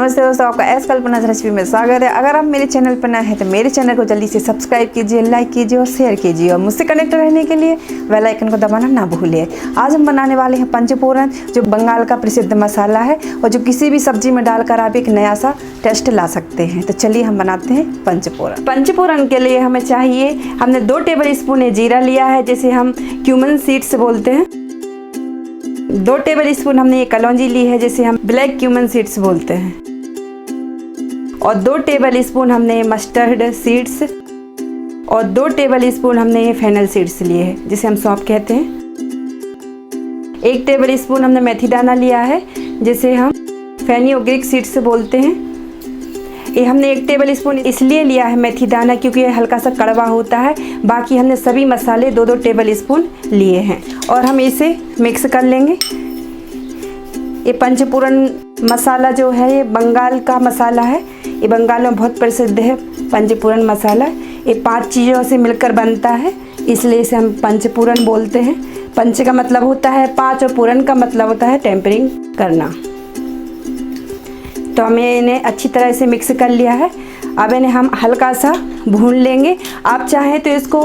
नमस्ते दोस्तों, आपका एस कल्पना रेसिपी में स्वागत है। अगर आप मेरे चैनल पर नए हैं तो मेरे चैनल को जल्दी से सब्सक्राइब कीजिए, लाइक कीजिए और शेयर कीजिए और मुझसे कनेक्ट रहने के लिए बेल आइकन को दबाना ना भूलिए। आज हम बनाने वाले हैं पंचफोरन, जो बंगाल का प्रसिद्ध मसाला है और जो किसी भी सब्जी में डालकर आप एक नया सा टेस्ट ला सकते हैं। तो चलिए हम बनाते हैं पंचफोरन। पंचफोरन के लिए हमें चाहिए, हमने 2 टेबल स्पून जीरा लिया है, जिसे हम क्यूमन सीड्स बोलते हैं। 2 टेबल स्पून हमने ये कलौंजी ली है, जिसे हम ब्लैक क्यूमन सीड्स बोलते हैं। और 2 टेबल स्पून हमने मस्टर्ड सीड्स और 2 टेबल स्पून हमने ये फेनल सीड्स लिए हैं, जिसे हम सौंफ कहते हैं। 1 टेबल स्पून हमने मेथी दाना लिया है, जिसे हम फेनिग्रीक सीड्स बोलते हैं। ये हमने 1 टेबल स्पून इसलिए लिया है मेथी दाना क्योंकि ये हल्का सा कड़वा होता है। बाकी हमने सभी मसाले 2-2 टेबल स्पून लिए हैं और हम इसे मिक्स कर लेंगे। ये पंचफोरन मसाला जो है ये बंगाल का मसाला है। ये बंगाल में बहुत प्रसिद्ध है पंचफोरन मसाला। ये 5 चीज़ों से मिलकर बनता है, इसलिए इसे हम पंचफोरन बोलते हैं। पंच का मतलब होता है 5 और पूरन का मतलब होता है टेम्परिंग करना। तो हमें इन्हें अच्छी तरह से मिक्स कर लिया है। अब इन्हें हम हल्का सा भून लेंगे। आप चाहें तो इसको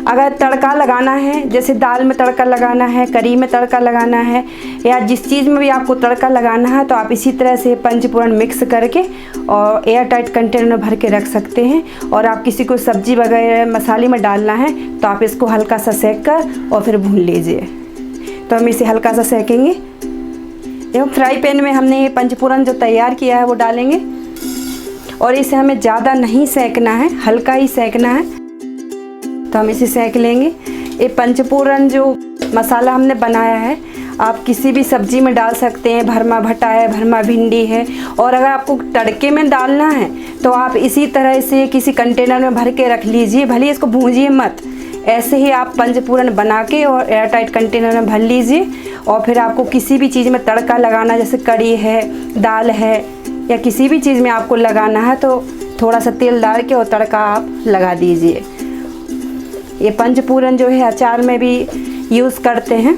अगर तड़का लगाना है, जैसे दाल में तड़का लगाना है, करी में तड़का लगाना है, या जिस चीज़ में भी आपको तड़का लगाना है, तो आप इसी तरह से पंचफोरन मिक्स करके और एयर टाइट कंटेनर में भर के रख सकते हैं। और आप किसी को सब्जी वगैरह मसाले में डालना है तो आप इसको हल्का सा सेक कर और फिर भून लीजिए। तो हम इसे हल्का सा सेकेंगे। एवं फ्राई पैन में हमने ये पंचफोरन जो तैयार किया है वो डालेंगे और इसे हमें ज़्यादा नहीं सेकना है, हल्का ही सेकना है। तो हम इसे सेक लेंगे। ये पंचफोरन जो मसाला हमने बनाया है आप किसी भी सब्जी में डाल सकते हैं। भरमा भटा है, भरमा भिंडी है। और अगर आपको तड़के में डालना है तो आप इसी तरह से किसी कंटेनर में भर के रख लीजिए, भले इसको भूंजिए मत। ऐसे ही आप पंचफोरन बना के और एयर टाइट कंटेनर में भर लीजिए। और फिर आपको किसी भी चीज़ में तड़का लगाना, जैसे कड़ी है, दाल है, या किसी भी चीज़ में आपको लगाना है तो थोड़ा सा तेल डाल के और तड़का आप लगा दीजिए। ये पंचफोरन जो है अचार में भी यूज़ करते हैं।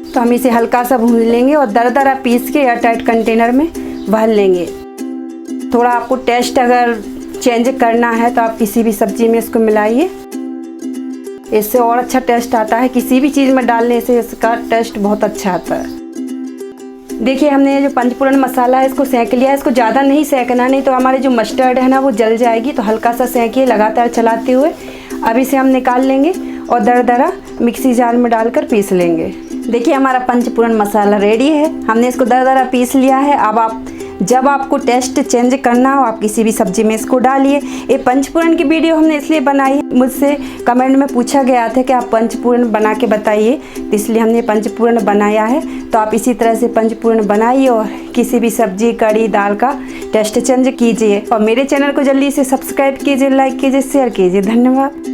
तो हम इसे हल्का सा भून लेंगे और दरदरा पीस के एयर टाइट कंटेनर में भर लेंगे। थोड़ा आपको टेस्ट अगर चेंज करना है तो आप किसी भी सब्जी में इसको मिलाइए, इससे और अच्छा टेस्ट आता है। किसी भी चीज़ में डालने से इसका टेस्ट बहुत अच्छा आता है। देखिए हमने जो पंचफोरन मसाला है इसको सेंक लिया है। इसको ज़्यादा नहीं सेंकना, नहीं तो हमारी जो मस्टर्ड है ना वो जल जाएगी। तो हल्का सा सेंकिए लगातार चलाते हुए। अब इसे हम निकाल लेंगे और दरदरा मिक्सी जार में डालकर पीस लेंगे। देखिए हमारा पंचफोरन मसाला रेडी है। हमने इसको दरदरा पीस लिया है। अब आप जब आपको टेस्ट चेंज करना हो आप किसी भी सब्जी में इसको डालिए। ये पंचफोरन की वीडियो हमने इसलिए बनाई है, मुझसे कमेंट में पूछा गया था कि आप पंचफोरन बना के बताइए, तो इसलिए हमने पंचफोरन बनाया है। तो आप इसी तरह से पंचफोरन बनाइए और किसी भी सब्जी, कड़ी, दाल का टेस्ट चेंज कीजिए। और मेरे चैनल को जल्दी से सब्सक्राइब कीजिए, लाइक कीजिए, शेयर कीजिए। धन्यवाद।